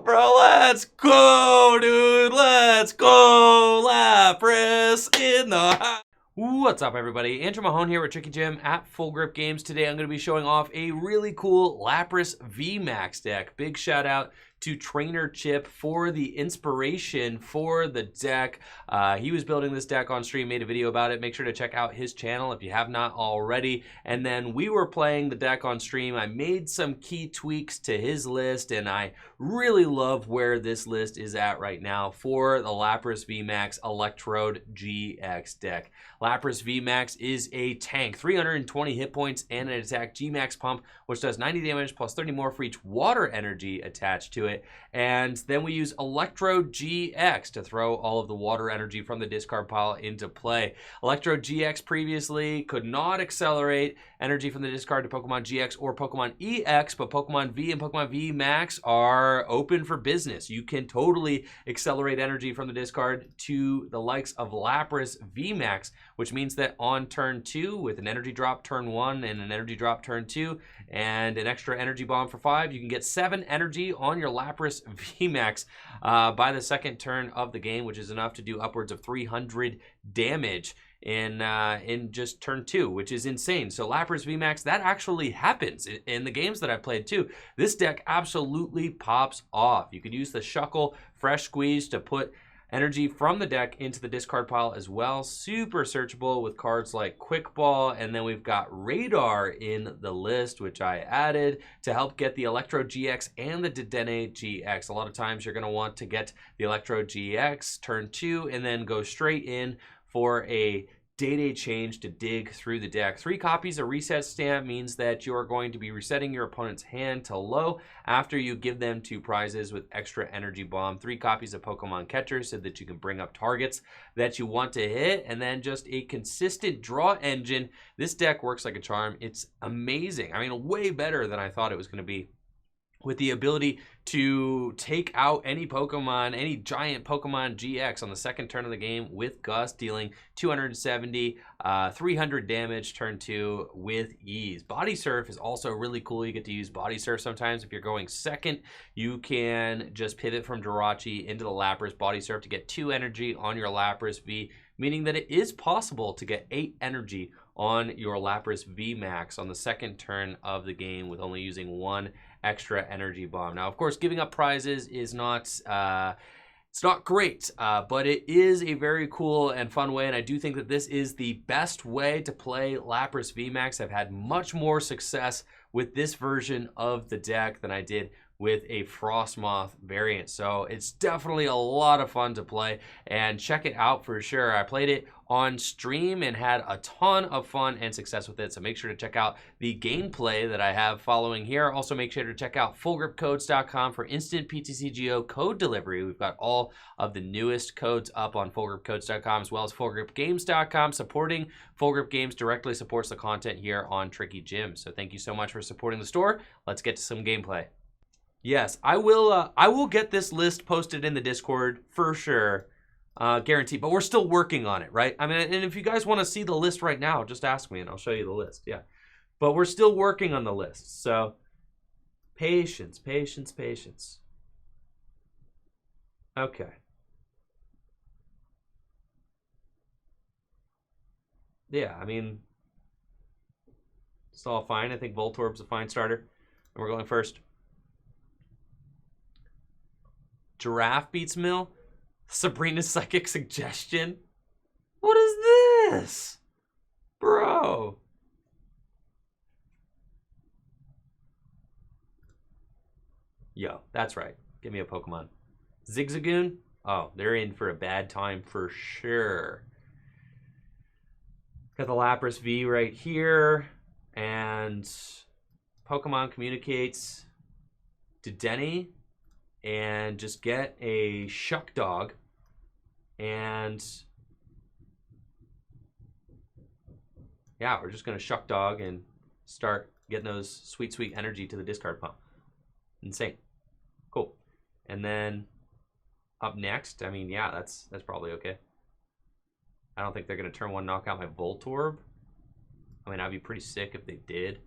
Bro, let's go, dude. Let's go. Lapras in the house. What's up, everybody? Andrew Mahone here with Tricky Jim at Full Grip Games. Today, I'm going to be showing off a really cool Lapras VMAX deck. Big shout out to Trainer Chip for the inspiration for the deck. He was building this deck on stream, made a video about it. Make sure to check out his channel if you have not already. And then we were playing the deck on stream. I made some key tweaks to his list, and I really love where this list is at right now for the Lapras VMAX Electrode-GX deck. Lapras VMAX is a tank, 320 hit points and an attack G-Max pump, which does 90 damage plus 30 more for each water energy attached to it. And then we use Electrode-GX to throw all of the water energy from the discard pile into play. Electrode-GX previously could not accelerate energy from the discard to Pokemon GX or Pokemon EX, but Pokemon V and Pokemon VMAX are open for business. You can totally accelerate energy from the discard to the likes of Lapras VMAX, which means that on turn 2, with an energy drop turn 1 and an energy drop turn 2, and an extra energy bomb for 5, you can get 7 energy on your Lapras VMAX by the second turn of the game, which is enough to do upwards of 300 damage in just turn 2, which is insane. So Lapras VMAX, that actually happens in the games that I played too. This deck absolutely pops off. You could use the Shuckle Fresh Squeeze to put energy from the deck into the discard pile as well. Super searchable with cards like Quick Ball, and then we've got Radar in the list, which I added to help get the Electrode-GX and the Dedenne-GX. A lot of times you're going to want to get the Electrode-GX turn 2 and then go straight in for a Day-Day change to dig through the deck. 3 copies of Reset Stamp means that you are going to be resetting your opponent's hand to low after you give them 2 prizes with extra energy bomb. 3 copies of Pokémon Catcher so that you can bring up targets that you want to hit, and then just a consistent draw engine. This deck works like a charm. It's amazing. I mean, way better than I thought it was going to be, with the ability to take out any Pokemon, any giant Pokemon GX on the second turn of the game with Gust, dealing 270, 300 damage turn 2 with ease. Body Surf is also really cool. You get to use Body Surf sometimes. If you're going second, you can just pivot from Jirachi into the Lapras Body Surf to get 2 energy on your Lapras V, meaning that it is possible to get 8 energy on your Lapras VMAX on the second turn of the game with only using 1 extra energy bomb. Now, of course, giving up prizes is not it's not great, but it is a very cool and fun way, and I do think that this is the best way to play Lapras VMAX. I've had much more success with this version of the deck than I did with a Frostmoth variant. So it's definitely a lot of fun to play, and check it out for sure. I played it on stream and had a ton of fun and success with it, so make sure to check out the gameplay that I have following here. Also, make sure to check out fullgripcodes.com for instant PTCGO code delivery. We've got all of the newest codes up on fullgripcodes.com, as well as fullgripgames.com. Supporting Full Grip Games directly supports the content here on Tricky Jim. So thank you so much for supporting the store. Let's get to some gameplay. Yes, I will get this list posted in the Discord for sure, guaranteed. But we're still working on it, right? I mean, and if you guys want to see the list right now, just ask me and I'll show you the list. Yeah, but we're still working on the list, so patience, patience, patience. Okay. Yeah, I mean, it's all fine. I think Voltorb's a fine starter, and we're going first. Giraffe beats Mill? Sabrina's Psychic Suggestion? What is this? Bro. Yo, that's right. Give me a Pokemon. Zigzagoon? Oh, they're in for a bad time for sure. Got the Lapras V right here. And Pokemon Communicates Dedenne, and just get a Shuck Dog, and yeah, we're just gonna Shuck Dog and start getting those sweet, sweet energy to the discard pile. Insane. Cool. And then up next, I mean, yeah, that's probably okay. I don't think they're gonna turn 1 knock out my Voltorb. I mean, I'd be pretty sick if they did.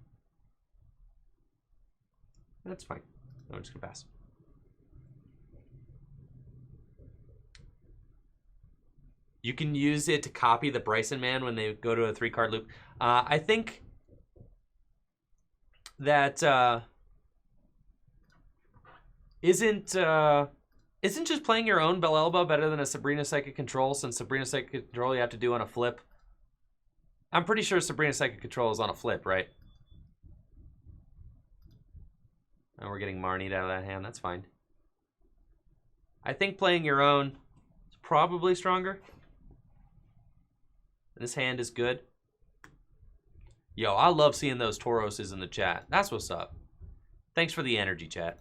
That's fine. I'm just gonna pass. You can use it to copy the Bryson man when they go to a 3-card loop. I think that isn't just playing your own Bellelba better than a Sabrina Psychic Control, since Sabrina Psychic Control you have to do on a flip? I'm pretty sure Sabrina Psychic Control is on a flip, right? And we're getting Marnied out of that hand. That's fine. I think playing your own is probably stronger. This hand is good. Yo, I love seeing those Tauroses in the chat. That's what's up. Thanks for the energy, chat.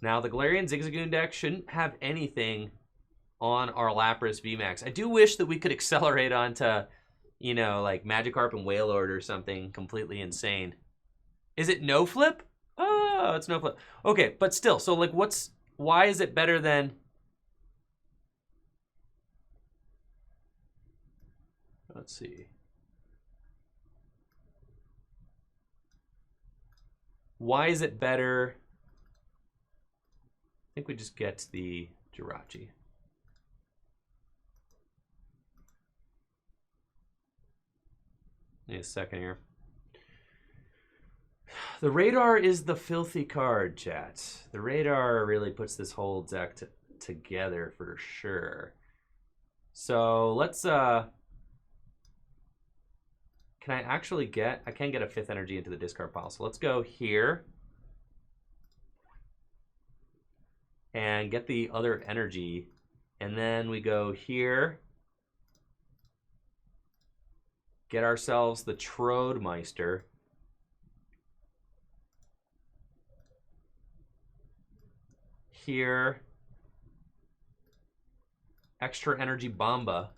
Now, the Galarian Zigzagoon deck shouldn't have anything on our Lapras VMAX. I do wish that we could accelerate onto, you know, like Magikarp and Wailord or something completely insane. Is it no flip? Oh, it's no flip. Okay, but still, so like why is it better than... Let's see. Why is it better? I think we just get the Jirachi. Need a second here. The Radar is the filthy card, chat. The Radar really puts this whole deck together for sure. So let's can I actually get, I can get a 5th energy into the discard pile. So let's go here and get the other energy. And then we go here, get ourselves the Trodemeister. Here, extra energy Bomba.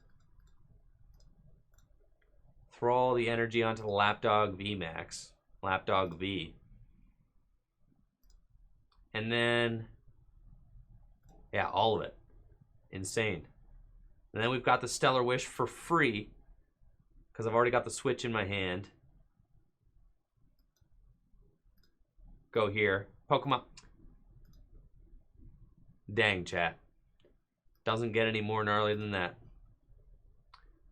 Throw all the energy onto the Lapdog VMAX, Lapdog V. And then, yeah, all of it. Insane. And then we've got the Stellar Wish for free, because I've already got the Switch in my hand. Go here. Pokemon. Dang, chat. Doesn't get any more gnarly than that.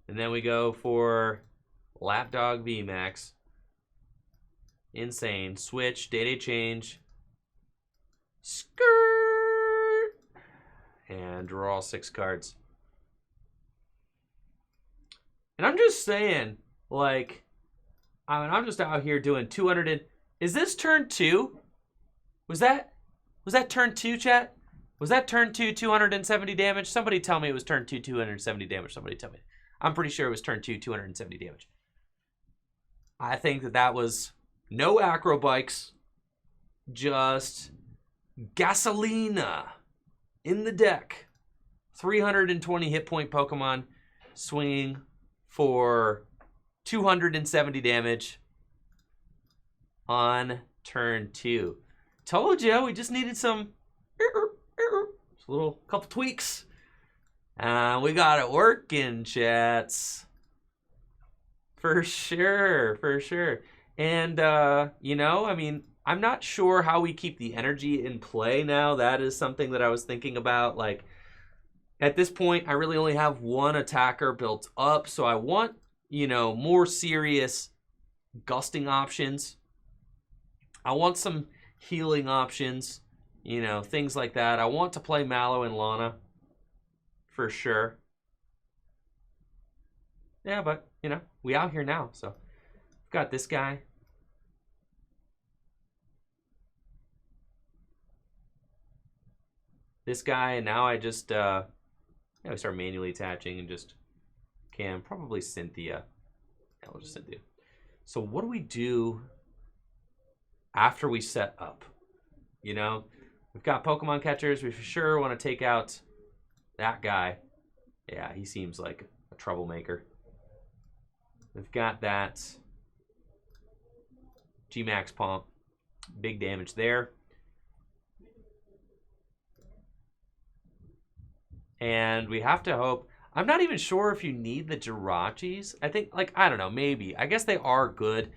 And then we go for Lapdog VMAX. Insane. Switch, Day-Day Change. Skirt! And draw all 6 cards. And I'm just saying, like, I mean, I'm just out here doing 200 and... Is this turn 2? Was that turn 2, chat? Was that turn 2 270 damage? Somebody tell me it was turn 2 270 damage. Somebody tell me. I'm pretty sure it was turn 2 270 damage. I think that was no acro bikes, just gasolina in the deck. 320 hit point Pokemon swinging for 270 damage on turn 2. Told you, we just needed some little couple tweaks. We got it working, chats. For sure, for sure. And, you know, I mean, I'm not sure how we keep the energy in play now. That is something that I was thinking about. Like, at this point, I really only have one attacker built up. So I want, you know, more serious gusting options. I want some healing options. You know, things like that. I want to play Mallow and Lana. For sure. Yeah, but, you know, we out here now. So, I've got this guy. This guy, and now I just, yeah, we start manually attaching and just can. Probably Cynthia. Yeah, we'll just Cynthia. So, what do we do after we set up? You know? We've got Pokemon catchers. We for sure want to take out that guy. Yeah, he seems like a troublemaker. We've got that G-Max Pump. Big damage there. And we have to hope... I'm not even sure if you need the Jirachis. I think, like, I don't know, maybe. I guess they are good.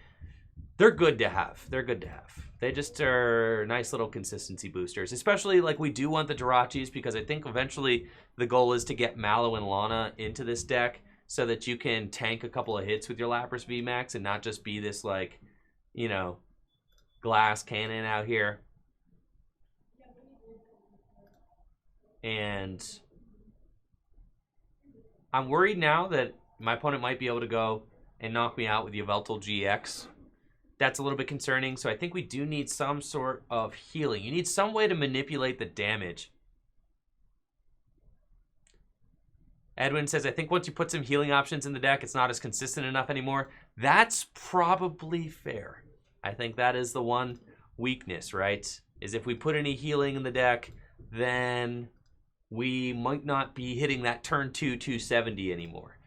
they're good to have. They're good to have. They just are nice little consistency boosters, especially like we do want the Jirachis because I think eventually the goal is to get Mallow and Lana into this deck so that you can tank a couple of hits with your Lapras VMAX and not just be this like, you know, glass cannon out here. And I'm worried now that my opponent might be able to go and knock me out with Electrode-GX. That's a little bit concerning, so I think we do need some sort of healing. You need some way to manipulate the damage. Edwin says, I think once you put some healing options in the deck, it's not as consistent enough anymore. That's probably fair. I think that is the one weakness, right? Is if we put any healing in the deck, then we might not be hitting that turn 2 270 anymore.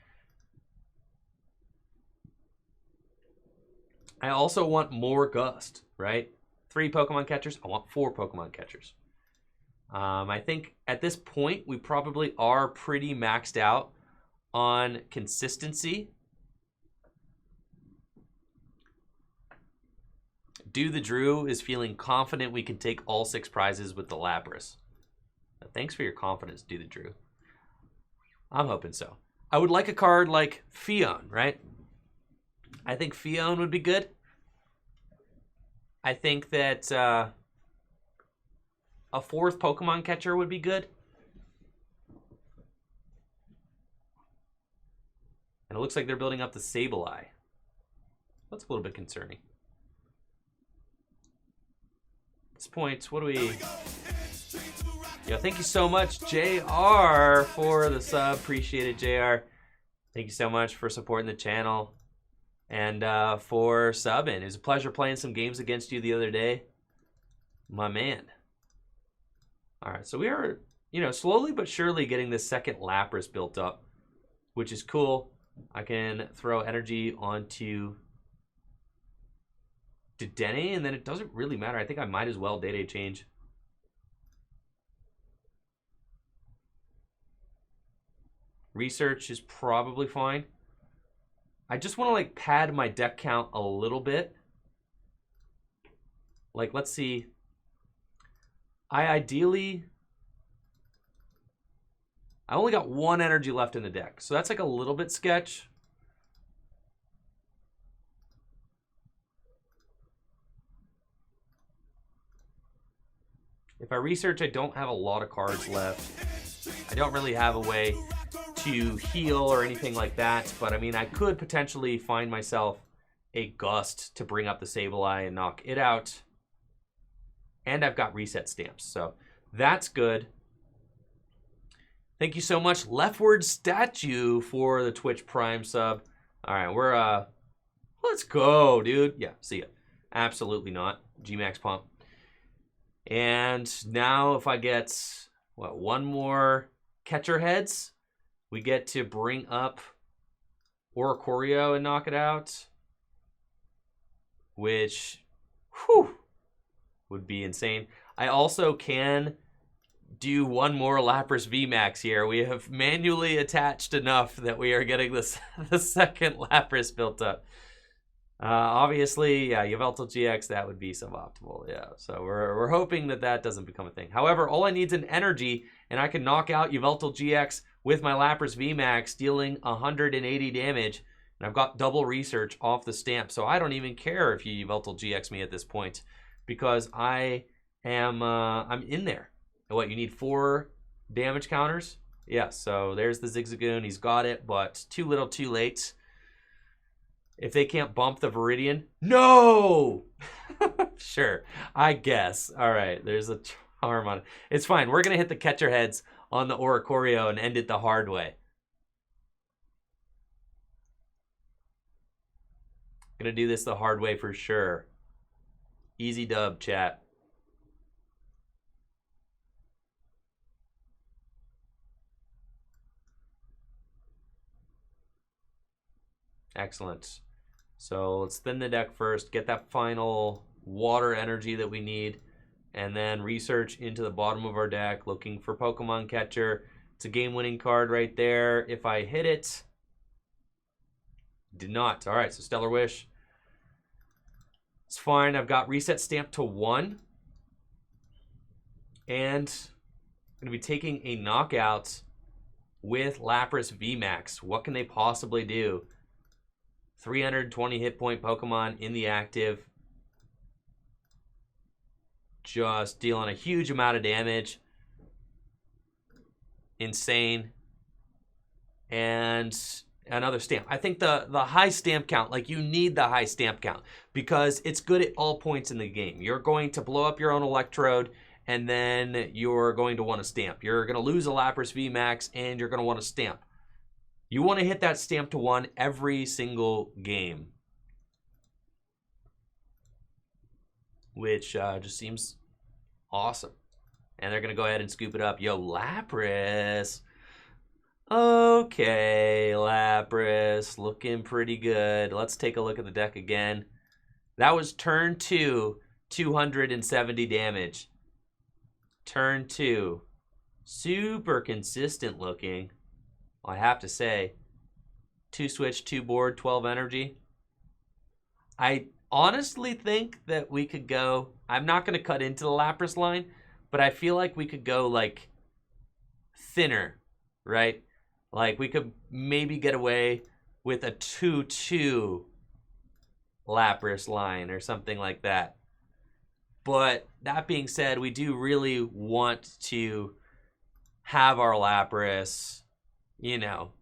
I also want more Gust, right? 3 Pokemon catchers. I want 4 Pokemon catchers. I think at this point, we probably are pretty maxed out on consistency. Do the Drew is feeling confident we can take all 6 prizes with the Lapras. Thanks for your confidence, Do the Drew. I'm hoping so. I would like a card like Fion, right? I think Fion would be good. I think that a 4th Pokemon catcher would be good. And it looks like they're building up the Sableye. That's a little bit concerning. At this point, what do we... Yo, thank you so much, JR, for the sub. Appreciate it, JR. Thank you so much for supporting the channel. And for subbing. It was a pleasure playing some games against you the other day. My man. Alright, so we are, you know, slowly but surely getting this second Lapras built up, which is cool. I can throw energy onto Dedenne, and then it doesn't really matter. I think I might as well Day-Day change. Research is probably fine. I just want to like pad my deck count a little bit. Like, let's see. I only got 1 energy left in the deck, so that's like a little bit sketch. If I research, I don't have a lot of cards left. I don't really have a way to heal or anything like that, but I mean, I could potentially find myself a Gust to bring up the Sableye and knock it out. And I've got reset stamps, so that's good. Thank you so much, Leftward Statue, for the Twitch Prime sub. All right, we're let's go, dude. Yeah, see ya. Absolutely not. G-Max pump. And now if I get what, 1 more catcher heads, we get to bring up Oricorio and knock it out, which, whew, would be insane. I also can do 1 more Lapras VMAX here. We have manually attached enough that we are getting this the second Lapras built up. Obviously, yeah, Electrode-GX, that would be suboptimal. Yeah, so we're hoping that that doesn't become a thing. However, all I need is an energy, and I can knock out Electrode-GX with my Lapras VMAX, dealing 180 damage, and I've got double research off the stamp. So I don't even care if you Electrode-GX me at this point, because I am I'm in there. And what, you need 4 damage counters? Yeah, so there's the Zigzagoon. He's got it, but too little, too late. If they can't bump the Viridian, no! Sure, I guess. All right, there's a charm on it. It's fine. We're going to hit the catcher heads on the Oricorio and end it the hard way. Going to do this the hard way for sure. Easy dub, chat. Excellent. So let's thin the deck first, get that final water energy that we need, and then research into the bottom of our deck, looking for Pokemon Catcher. It's a game-winning card right there. If I hit it, did not. All right, so Stellar Wish. It's fine. I've got Reset Stamp to 1. And I'm going to be taking a knockout with Lapras VMAX. What can they possibly do? 320 hit point Pokemon in the active. Just dealing a huge amount of damage. Insane. And another stamp. I think the high stamp count, like you need the high stamp count because it's good at all points in the game. You're going to blow up your own Electrode and then you're going to want to stamp. You're going to lose a Lapras VMAX and you're going to want to stamp. You want to hit that stamp to 1 every single game. Which just seems awesome. And they're going to go ahead and scoop it up. Yo, Lapras. Okay, Lapras. Looking pretty good. Let's take a look at the deck again. That was turn 2, 270 damage. Turn 2. Super consistent looking. I have to say. 2 switch, 2 board, 12 energy. I honestly think that we could go... I'm not going to cut into the Lapras line, but I feel like we could go, like, thinner, right? Like, we could maybe get away with a 2-2 Lapras line or something like that. But that being said, we do really want to have our Lapras, you know,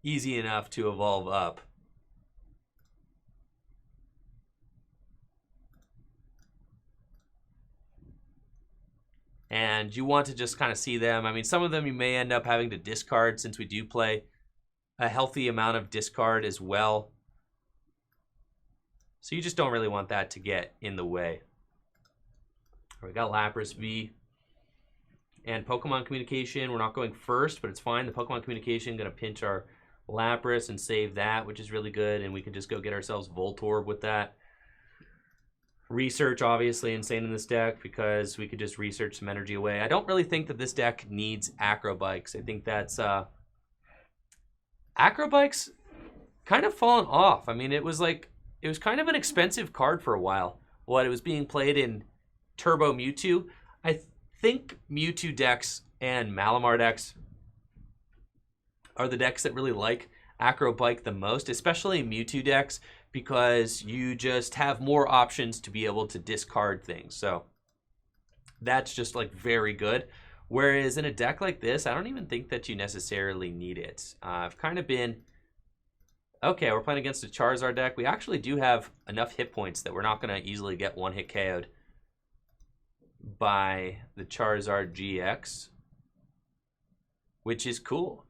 easy enough to evolve up. And you want to just kind of see them. I mean, some of them you may end up having to discard since we do play a healthy amount of discard as well. So you just don't really want that to get in the way. We got Lapras V and Pokemon Communication. We're not going first, but it's fine. The Pokemon Communication going to pinch our Lapras and save that, which is really good. And we can just go get ourselves Voltorb with that. Research, obviously, insane in this deck because we could just research some energy away. I don't really think that this deck needs Acrobikes. I think that's... Acrobikes kind of fallen off. I mean, it was kind of an expensive card for a while. It was being played in Turbo Mewtwo. I think Mewtwo decks and Malamar decks are the decks that really like Acrobike the most, especially Mewtwo decks, because you just have more options to be able to discard things. So that's just like very good. Whereas in a deck like this, I don't even think that you necessarily need it. I've kind of been... Okay, we're playing against a Charizard deck. We actually do have enough hit points that we're not going to easily get one-hit KO'd by the Charizard GX, which is cool.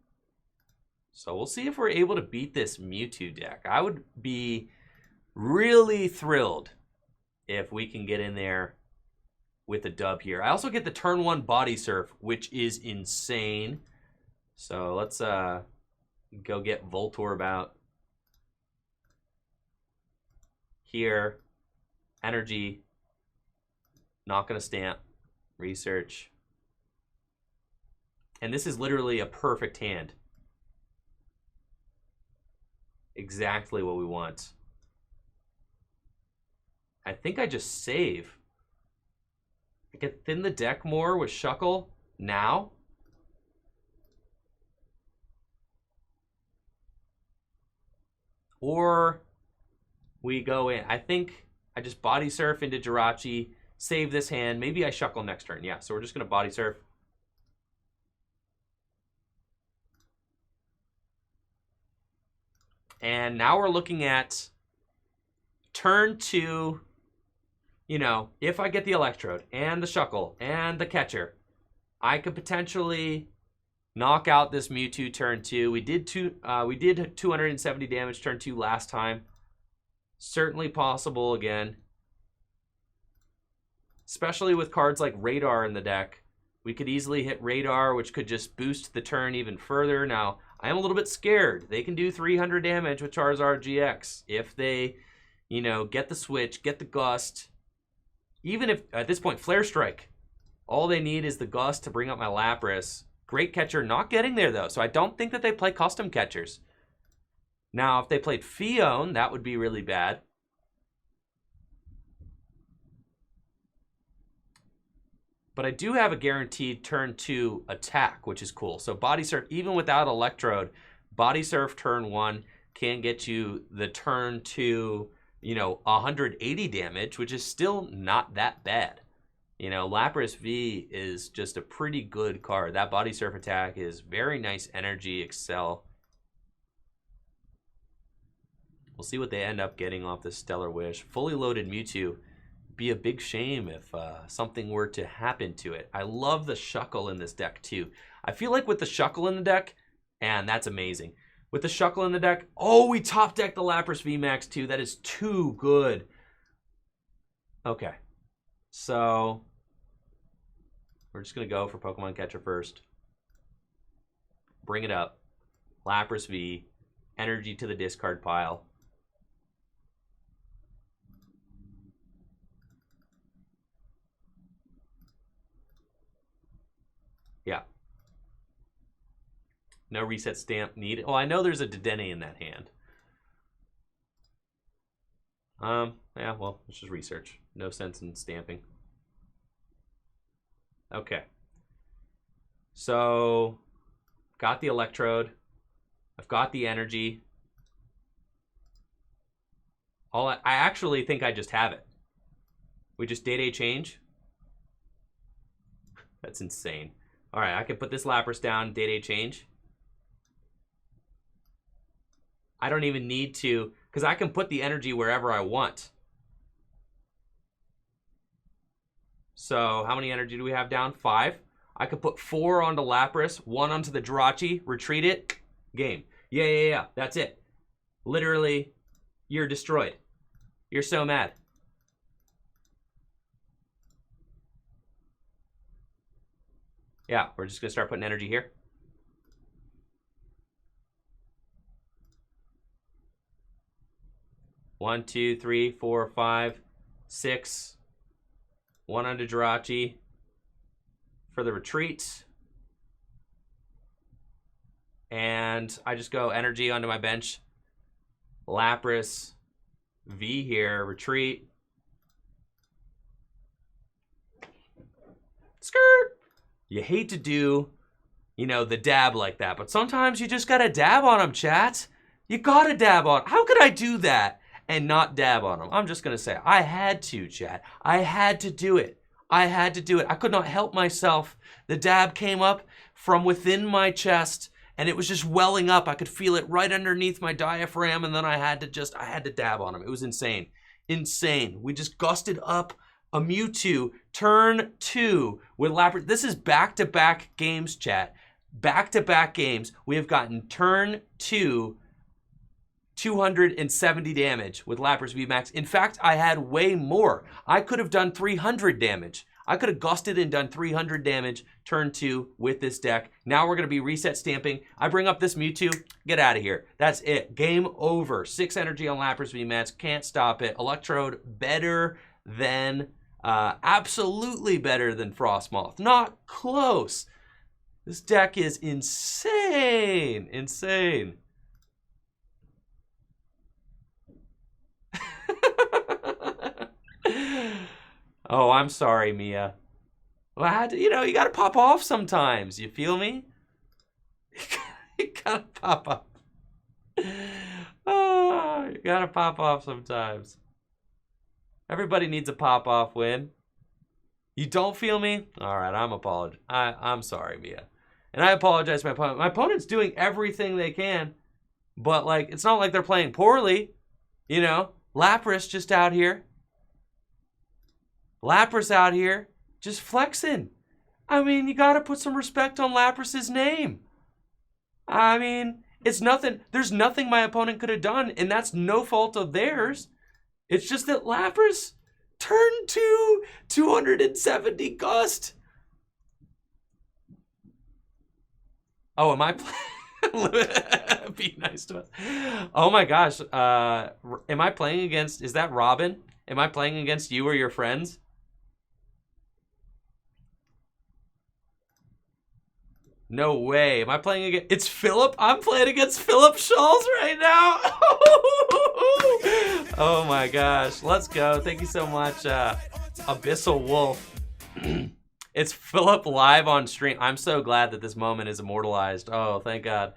So we'll see if we're able to beat this Mewtwo deck. I would be really thrilled if we can get in there with a dub here. I also get the turn 1 Body Surf, which is insane. So let's go get Voltorb out. Here, energy, not going to stamp, research. And this is literally a perfect hand. Exactly what we want. I think I just save. I can thin the deck more with Shuckle now. Or we go in. I think I just Body Surf into Jirachi, save this hand. Maybe I Shuckle next turn. Yeah, so we're just going to Body Surf. And now we're looking at turn 2. You know, if I get the Electrode and the Shuckle and the Catcher, I could potentially knock out this Mewtwo turn 2. We did 270 damage turn 2 last time. Certainly possible again. Especially with cards like Radar in the deck. We could easily hit Radar, which could just boost the turn even further. Now, I am a little bit scared. They can do 300 damage with Charizard GX. If they, you know, get the switch, get the gust. Even if, at this point, Flare Strike. All they need is the gust to bring up my Lapras. Great catcher, not getting there, though. So I don't think that they play custom catchers. Now, if they played Fion, that would be really bad. But I do have a guaranteed turn 2 attack, which is cool. So Body Surf, even without Electrode, Body Surf turn 1 can get you the turn 2, 180 damage, which is still not that bad. Lapras V is just a pretty good card. That Body Surf attack is very nice energy, excel. We'll see what they end up getting off this Stellar Wish. Fully loaded Mewtwo. Be a big shame if something were to happen to it. I love the Shuckle in this deck too. I feel like with the Shuckle in the deck, and that's amazing. With the Shuckle in the deck, oh, we top deck the Lapras VMAX too. That is too good. Okay, so we're just gonna go for Pokemon Catcher first. Bring it up. Lapras V, energy to the discard pile. Yeah. No reset stamp needed. Well, I know there's a Dedenne in that hand. Yeah, well, let's just research. No sense in stamping. Okay. So, got the Electrode. I've got the energy. I actually think I just have it. We just Day change. That's insane. All right, I can put this Lapras down, Day change. I don't even need to, because I can put the energy wherever I want. So how many energy do we have down? 5. I could put 4 onto Lapras, 1 onto the Jirachi, retreat it, game. Yeah. That's it. Literally, you're destroyed. You're so mad. Yeah, we're just going to start putting energy here. One, 2, 3, 4, 5, 6. 1 onto Jirachi for the retreat. And I just go energy onto my bench. Lapras V here, retreat. Skirt! You hate to do, the dab like that, but sometimes you just gotta dab on them, chat. You gotta dab on. How could I do that and not dab on them? I'm just gonna say, I had to, chat. I had to do it. I could not help myself. The dab came up from within my chest, and it was just welling up. I could feel it right underneath my diaphragm, and then I had to dab on them. It was insane. Insane. We just gusted up a Mewtwo, turn 2 with Lapras. This is back-to-back games, chat. Back-to-back games. We have gotten turn 2, 270 damage with Lapras VMAX. In fact, I had way more. I could have done 300 damage. I could have gusted and done 300 damage turn 2 with this deck. Now we're going to be reset stamping. I bring up this Mewtwo. Get out of here. That's it. Game over. 6 energy on Lapras VMAX. Can't stop it. Electrode better than... absolutely better than Frostmoth. Not close. This deck is insane. Insane. Oh, I'm sorry, Mia. Well, I had to, you gotta pop off sometimes. You feel me? You gotta pop off. Oh, you gotta pop off sometimes. Everybody needs a pop-off win. You don't feel me? All right, I'm sorry, Mia. And I apologize to my opponent. My opponent's doing everything they can, but, it's not like they're playing poorly. Lapras just out here. Lapras out here just flexing. I mean, you got to put some respect on Lapras's name. I mean, it's nothing. There's nothing my opponent could have done, and that's no fault of theirs. It's just that Lapras turned 2, 270 gust. Oh, am I playing? Be nice to us. Oh my gosh. Am I playing against, is that Robin? Am I playing against you or your friends? No way. Am I playing against... It's Philip? I'm playing against Philip Schultz right now. Oh my gosh. Let's go. Thank you so much, Abyssal Wolf. It's Philip live on stream. I'm so glad that this moment is immortalized. Oh, thank God.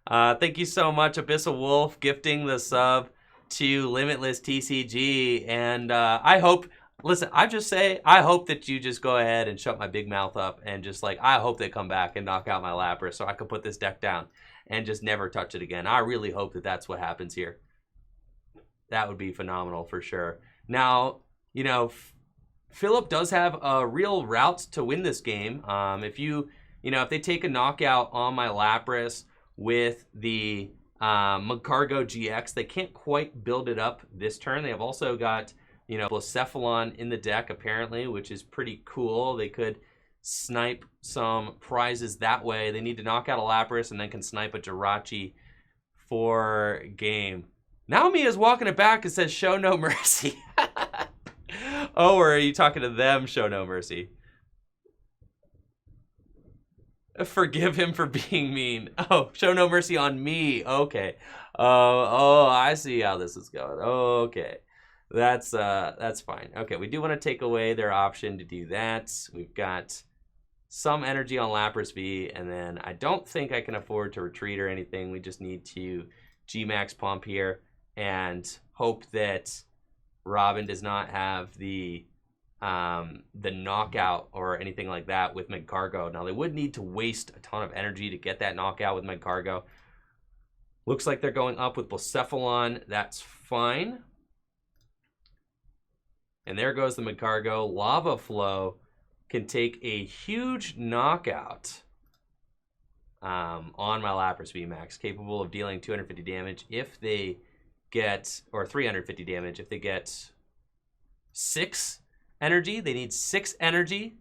Thank you so much, Abyssal Wolf, gifting the sub to Limitless TCG. And I hope, listen, I just say, I hope that you just go ahead and shut my big mouth up and just like, I hope they come back and knock out my Lapras so I can put this deck down and just never touch it again. I really hope that that's what happens here. That would be phenomenal for sure. Now, you know, Philip does have a real route to win this game. If they take a knockout on my Lapras with the Magcargo GX, they can't quite build it up this turn. They have also got, you know, Blacephalon in the deck apparently, which is pretty cool. They could snipe some prizes that way. They need to knock out a Lapras and then can snipe a Jirachi for game. Naomi is walking it back and says, show no mercy. Oh, or are you talking to them, show no mercy? Forgive him for being mean. Oh, show no mercy on me. Okay. Oh, I see how this is going. Okay. That's fine. Okay, we do want to take away their option to do that. We've got some energy on Lapras V, and then I don't think I can afford to retreat or anything. We just need to G-Max Pump here and hope that Robin does not have the knockout or anything like that with Magcargo. Now, they would need to waste a ton of energy to get that knockout with Magcargo. Looks like they're going up with Blacephalon. That's fine. And there goes the Magcargo. Lava Flow can take a huge knockout on my Lapras VMAX, capable of dealing 250 damage if they get, or 350 damage if they get 6 energy. They need 6 energy.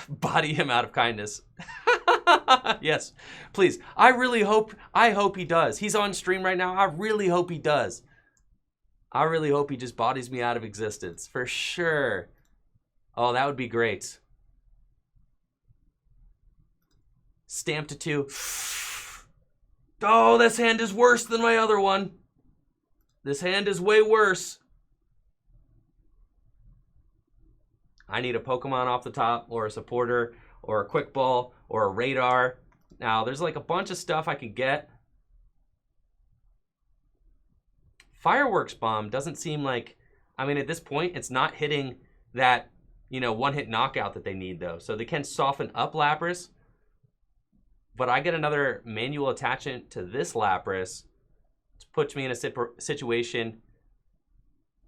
Body him out of kindness. Yes, please. I hope he does. He's on stream right now. I really hope he does. I really hope he just bodies me out of existence for sure. Oh, that would be great. Stamp to 2. Oh, this hand is worse than my other one. This hand is way worse. I need a Pokemon off the top, or a supporter, or a quick ball, or a radar. Now, there's like a bunch of stuff I can get. Fireworks Bomb doesn't seem like, I mean, at this point, it's not hitting that, you know, one-hit knockout that they need, though. So they can soften up Lapras. But I get another manual attachment to this Lapras, which puts me in a situation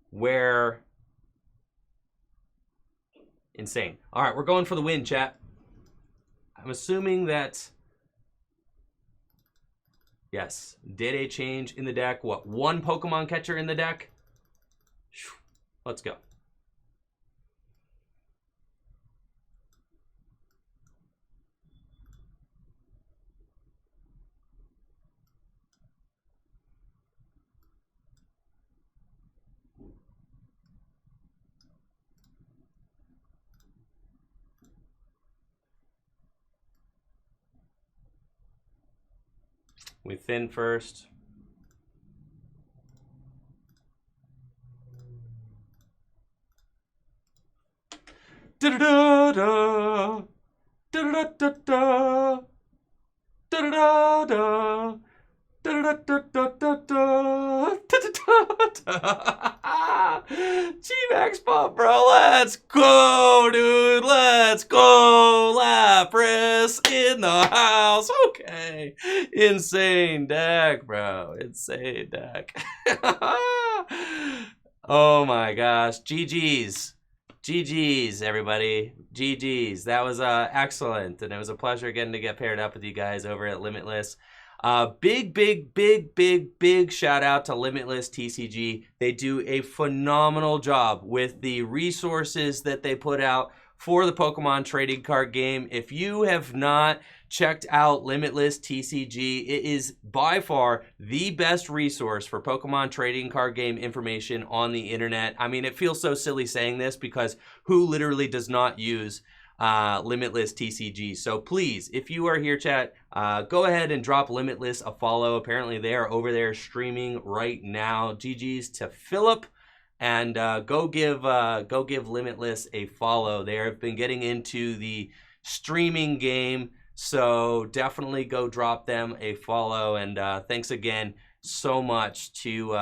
where... Insane. All right, we're going for the win, chat. I'm assuming that... Yes, did a change in the deck. What, 1 Pokemon Catcher in the deck? Let's go. We thin first. Da-da-da-da. Da-da-da-da-da. Da-da-da-da. Da-da-da-da-da-da. Da-da-da-da. G-Max Pump, bro. Let's go, dude. Let's go. Lapras in the house. Okay. Insane deck, bro. Insane deck. Oh my gosh. GG's. GG's, everybody. GG's. That was excellent. And it was a pleasure getting to get paired up with you guys over at Limitless. Big shout out to Limitless TCG. They do a phenomenal job with the resources that they put out for the Pokemon trading card game. If you have not checked out Limitless TCG, it is by far the best resource for Pokemon trading card game information on the internet. I mean, it feels so silly saying this because who literally does not use Limitless TCG? So please, if you are here, chat, go ahead and drop Limitless a follow. Apparently they are over there streaming right now. GG's to Philip. And go give Limitless a follow. They have been getting into the streaming game, so definitely go drop them a follow. And thanks again so much to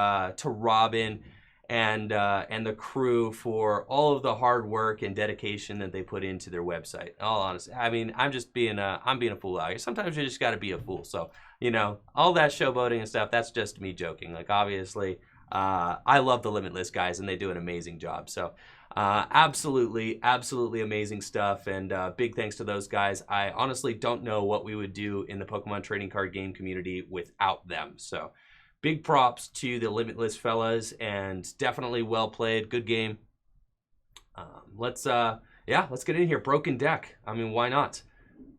Robin and the crew for all of the hard work and dedication that they put into their website. All honesty, I mean, I'm being a fool out here. Sometimes you just got to be a fool. So, you know, all that showboating and stuff, that's just me joking. Like, obviously, I love the Limitless guys, and they do an amazing job. So, absolutely amazing stuff, and big thanks to those guys. I honestly don't know what we would do in the Pokemon trading card game community without them. So, big props to the Limitless fellas, and definitely well played. Good game. Let's get in here. Broken deck. I mean, why not?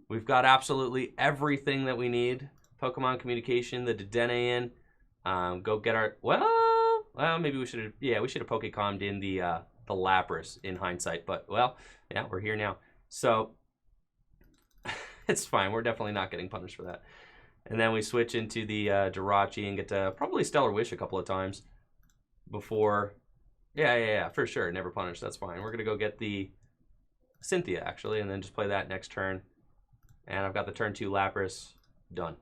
We've got absolutely everything that we need. Pokemon Communication, the Dedenne in. Go get our... Well, maybe we should have... Yeah, we should have Pokécommed in the Lapras in hindsight. But, well, yeah, we're here now. So, it's fine. We're definitely not getting punished for that. And then we switch into the Jirachi and get to probably Stellar Wish a couple of times before... Yeah, for sure. Never punished. That's fine. We're going to go get the Cynthia, actually, and then just play that next turn. And I've got the turn 2 Lapras. Done.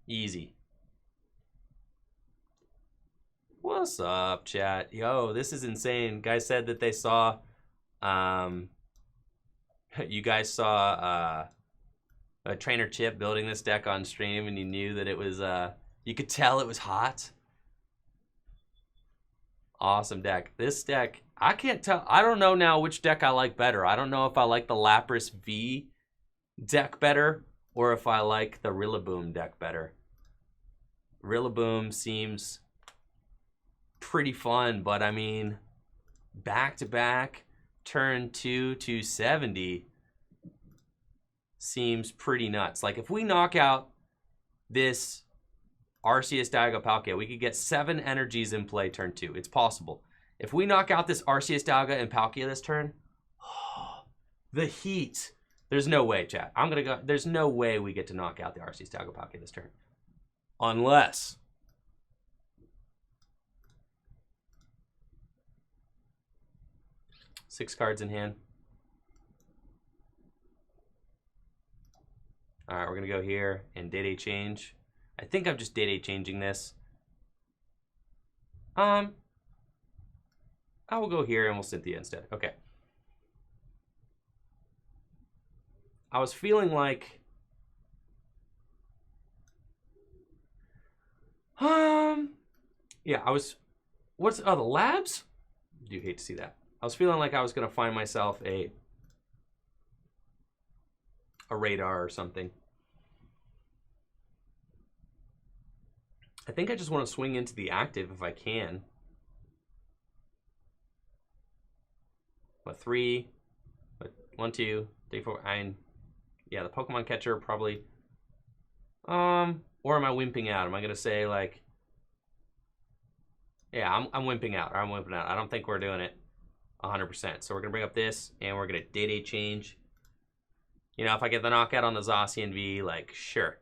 Easy. What's up, chat? Yo, this is insane. Guys said that they saw... you guys saw... a Trainer Chip building this deck on stream, and you knew that it was, you could tell it was hot. Awesome deck. This deck, I can't tell. I don't know now which deck I like better. I don't know if I like the Lapras V deck better or if I like the Rillaboom deck better. Rillaboom seems pretty fun, but I mean, back-to-back, turn 2 to 70 seems pretty nuts. Like, if we knock out this Arceus Dialga Palkia, we could get 7 energies in play turn 2. It's possible. If we knock out this Arceus Dialga and Palkia this turn, the heat. There's no way, chat. I'm going to go. There's no way we get to knock out the Arceus Dialga Palkia this turn. Unless... Six cards in hand. All right, we're going to go here and Dedenne change. I think I'm just Dedenne changing this. I will go here and we'll Cynthia instead. Okay. I was feeling like... Yeah, I was... What's... Oh, the labs? I do hate to see that. I was feeling like I was going to find myself a radar or something. I think I just want to swing into the active if I can. What, 3? What, 1, 2, 3, 4, yeah, the Pokemon Catcher probably. Or am I wimping out? Am I going to say, like... Yeah, I'm wimping out. I'm wimping out. I don't think we're doing it 100%. So we're going to bring up this, and we're going to Dedenne change. You know, if I get the knockout on the Zacian V, like, sure.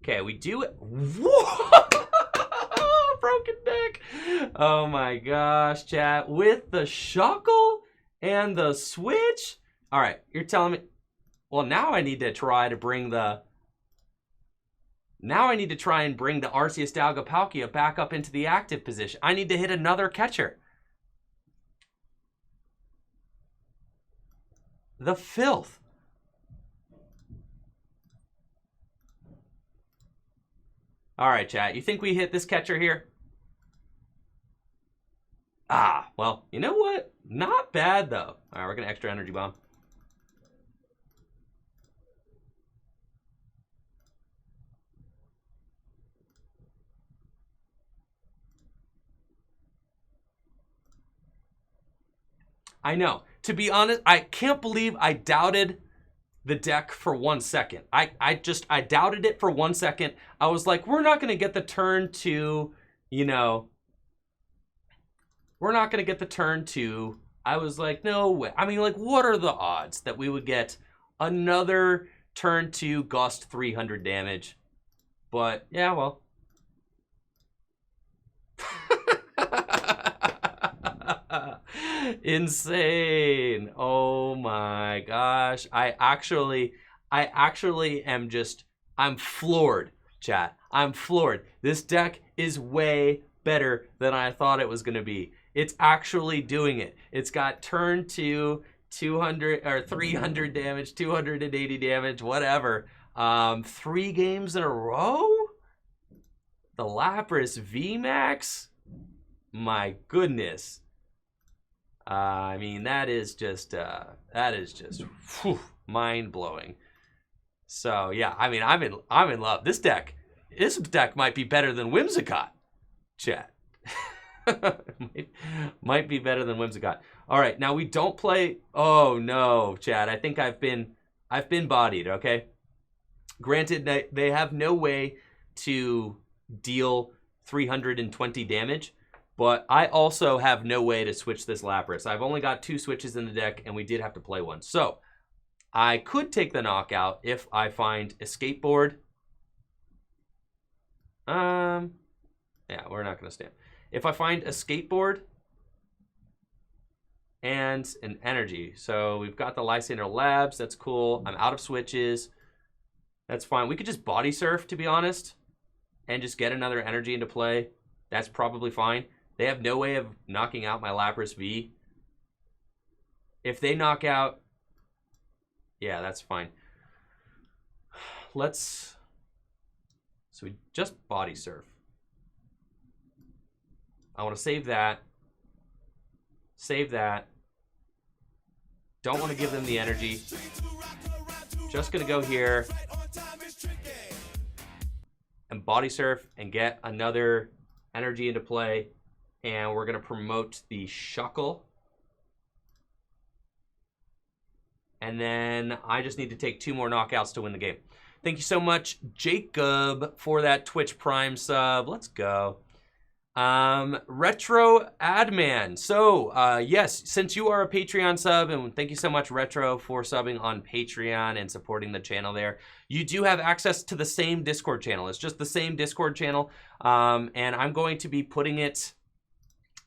Okay, we do it. Whoa! Broken deck. Oh my gosh, chat. With the Shuckle and the Switch? All right, you're telling me... Well, now I need to try to bring the... Now I need to try and bring the Arceus Dialga Palkia back up into the active position. I need to hit another catcher. The filth. All right, chat. You think we hit this catcher here? Ah, well, you know what? Not bad, though. All right, we're going to extra energy bomb. I know. To be honest, I can't believe I doubted the deck for 1 second. I doubted it for 1 second. I was like, we're not going to get the turn to, you know, we're not going to get the turn to. I was like, no way. I mean, like, what are the odds that we would get another turn to Gust 300 damage? But, yeah, well. Insane. Oh my gosh. I actually am just, I'm floored, chat. I'm floored. This deck is way better than I thought it was going to be. It's actually doing it. It's got turn 2, 200 or 300 damage, 280 damage, whatever. 3 games in a row? The Lapras VMAX? My goodness. I mean, that is just mind-blowing. So yeah, I mean, I'm in love. This deck might be better than Whimsicott, chat. might be better than Whimsicott. All right, now we don't play. Oh no, chat. I think I've been bodied. Okay. Granted, they have no way to deal 320 damage. But I also have no way to switch this Lapras. I've only got 2 switches in the deck, and we did have to play one. So, I could take the knockout if I find Escape Board. Yeah, we're not going to stand. If I find Escape Board and an energy. So, we've got the Lysander Labs. That's cool. I'm out of switches. That's fine. We could just Body Surf, to be honest, and just get another energy into play. That's probably fine. They have no way of knocking out my Lapras V. If they knock out... Yeah, that's fine. So we just Body Surf. I want to save that. Save that. Don't want to give them the energy. Just going to go here. And Body Surf and get another energy into play. And we're going to promote the Shuckle. And then I just need to take 2 more knockouts to win the game. Thank you so much, Jacob, for that Twitch Prime sub. Let's go. Retro Adman. So, yes, since you are a Patreon sub, and thank you so much, Retro, for subbing on Patreon and supporting the channel there, you do have access to the same Discord channel. It's just the same Discord channel, and I'm going to be putting it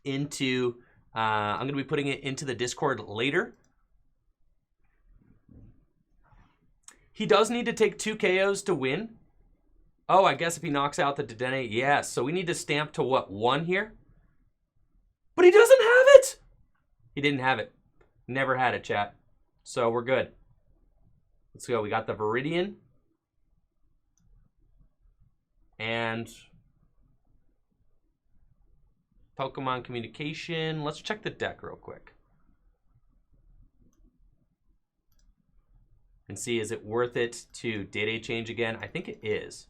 into the Discord later. He does need to take 2 KOs to win. Oh, I guess if he knocks out the Dedenne, yes. So we need to stamp to what, 1 here? But he doesn't have it! He didn't have it. Never had it, chat. So we're good. Let's go. We got the Viridian. And Pokémon Communication. Let's check the deck real quick. And see, is it worth it to Dedenne change again? I think it is.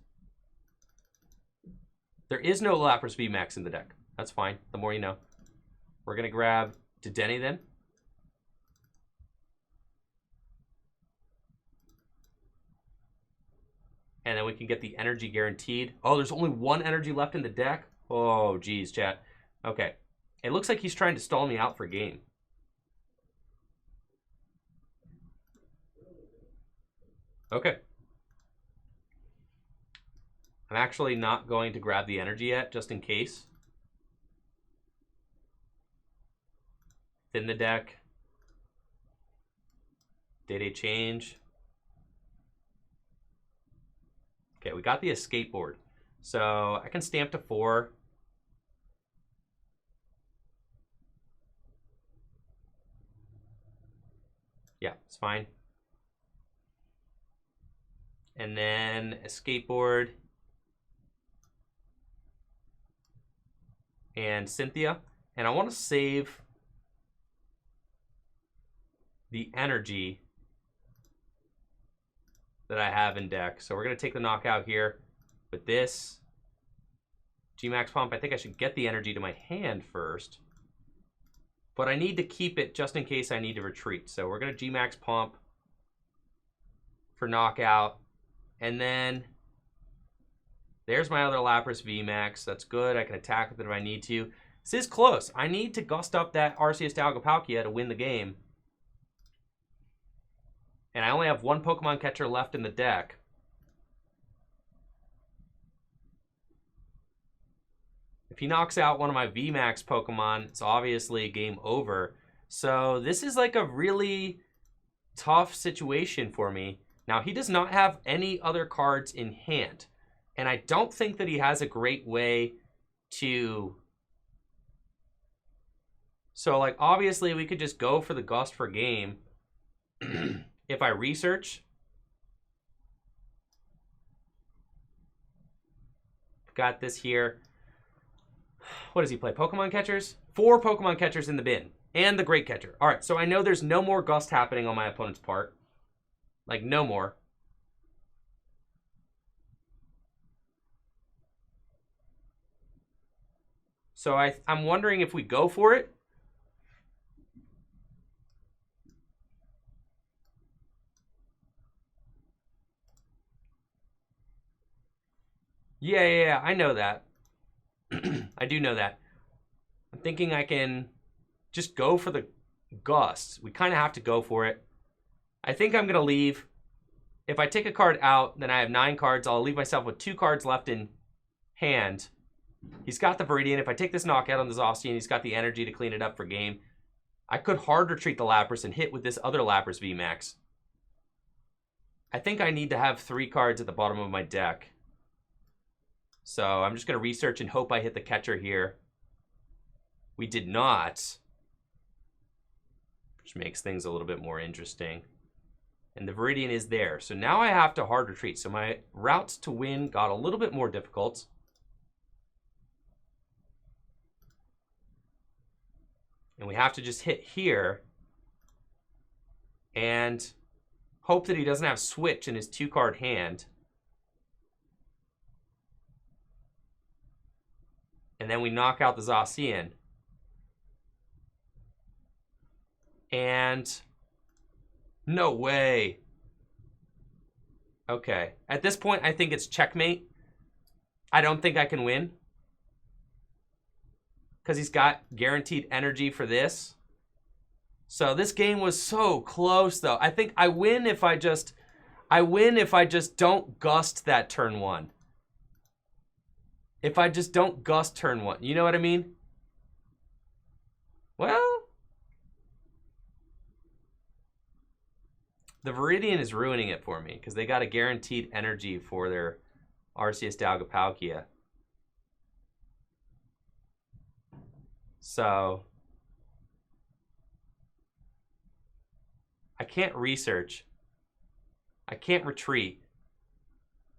There is no Lapras VMAX in the deck. That's fine. The more you know. We're going to grab Dedenne then. And then we can get the energy guaranteed. Oh, there's only 1 energy left in the deck? Oh, geez, chat. Okay. It looks like he's trying to stall me out for game. Okay. I'm actually not going to grab the energy yet, just in case. Thin the deck. Dedenne change. Okay, we got the Escape Board. So I can stamp to 4. Yeah, it's fine. And then Escape Board. And Cynthia. And I want to save the energy that I have in deck. So we're going to take the knockout here with this. G-Max Pump. I think I should get the energy to my hand first. But I need to keep it just in case I need to retreat. So we're going to G-Max Pump for knockout. And then there's my other Lapras VMAX. That's good. I can attack with it if I need to. This is close. I need to gust up that Arceus Palkia to win the game. And I only have 1 Pokemon Catcher left in the deck. If he knocks out one of my VMAX Pokemon, it's obviously game over. So this is like a really tough situation for me. Now, he does not have any other cards in hand. And I don't think that he has a great way to... So, like, obviously, we could just go for the Gust for game. If I research... Got this here. What does he play? Pokemon Catchers? 4 Pokemon Catchers in the bin. And the Great Catcher. Alright, so I know there's no more Gust happening on my opponent's part. Like, no more. So I'm wondering if we go for it. Yeah, I know that. I do know that. I'm thinking I can just go for the Gust. We kind of have to go for it. I think I'm going to leave. If I take a card out, then I have 9 cards. I'll leave myself with 2 cards left in hand. He's got the Viridian. If I take this knockout on the Zacian, he's got the energy to clean it up for game. I could hard retreat the Lapras and hit with this other Lapras VMAX. I think I need to have 3 cards at the bottom of my deck. So I'm just going to research and hope I hit the catcher here. We did not. Which makes things a little bit more interesting. And the Viridian is there. So now I have to hard retreat. So my routes to win got a little bit more difficult. And we have to just hit here. And hope that he doesn't have Switch in his 2-card hand. And then we knock out the Zacian. And no way. Okay. At this point, I think it's checkmate. I don't think I can win. Because he's got guaranteed energy for this. So this game was so close, though. I think I win if I just... don't Gust that turn 1. If I just don't Gust turn 1. You know what I mean? Well... The Viridian is ruining it for me because they got a guaranteed energy for their Arceus Dalgapalkia. So I can't research. I can't retreat.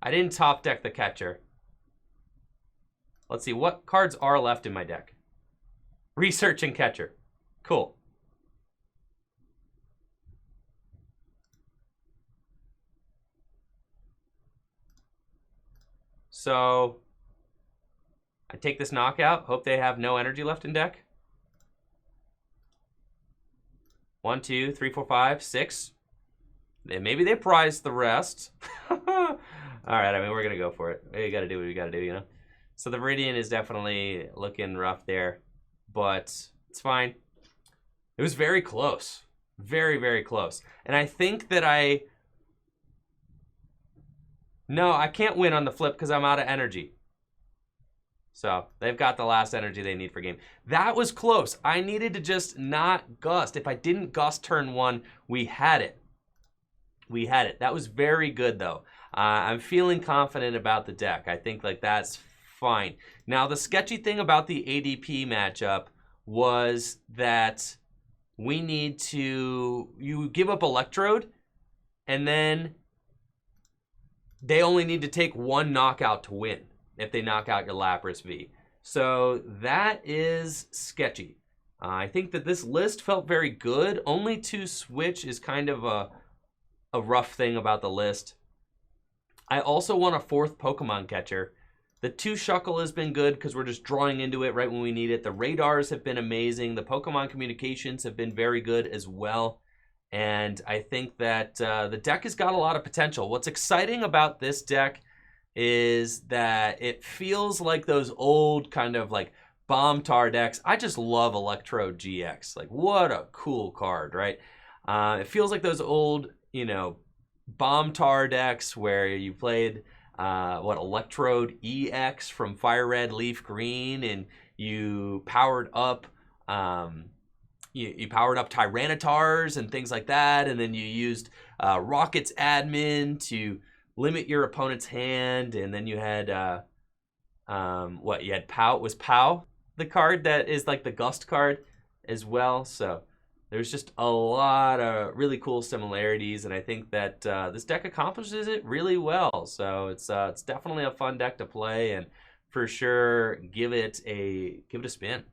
I didn't top deck the catcher. Let's see, what cards are left in my deck? Research and catcher. Cool. So I take this knockout. Hope they have no energy left in deck. 1, 2, 3, 4, 5, 6. Then maybe they prize the rest. All right, I mean, we're going to go for it. We got to do what we got to do, you know? So the Viridian is definitely looking rough there, but it's fine. It was very close. Very, very close. And I think that No, I can't win on the flip because I'm out of energy. So they've got the last energy they need for game. That was close. I needed to just not Gust. If I didn't Gust turn 1, we had it. We had it. That was very good, though. I'm feeling confident about the deck. I think like that's fine. Now, the sketchy thing about the ADP matchup was that we need to... You give up Electrode, and then... They only need to take 1 knockout to win if they knock out your Lapras V. So that is sketchy. I think that this list felt very good. Only 2 Switch is kind of a rough thing about the list. I also want a 4th Pokemon Catcher. The 2 Shuckle has been good because we're just drawing into it right when we need it. The radars have been amazing. The Pokemon Communications have been very good as well. And I think that the deck has got a lot of potential. What's exciting about this deck is that it feels like those old kind of like Bomb Tar decks. I just love Electrode-GX. Like, what a cool card, right? It feels like those old, you know, Bomb Tar decks where you played, Electrode-EX from Fire Red, Leaf Green, and you powered up... you powered up Tyrannitars and things like that, and then you used Rocket's admin to limit your opponent's hand, and then you had you had Pow. Was Pow the card that is like the Gust card as well? So there's just a lot of really cool similarities, and I think that this deck accomplishes it really well. So it's definitely a fun deck to play, and for sure give it a spin.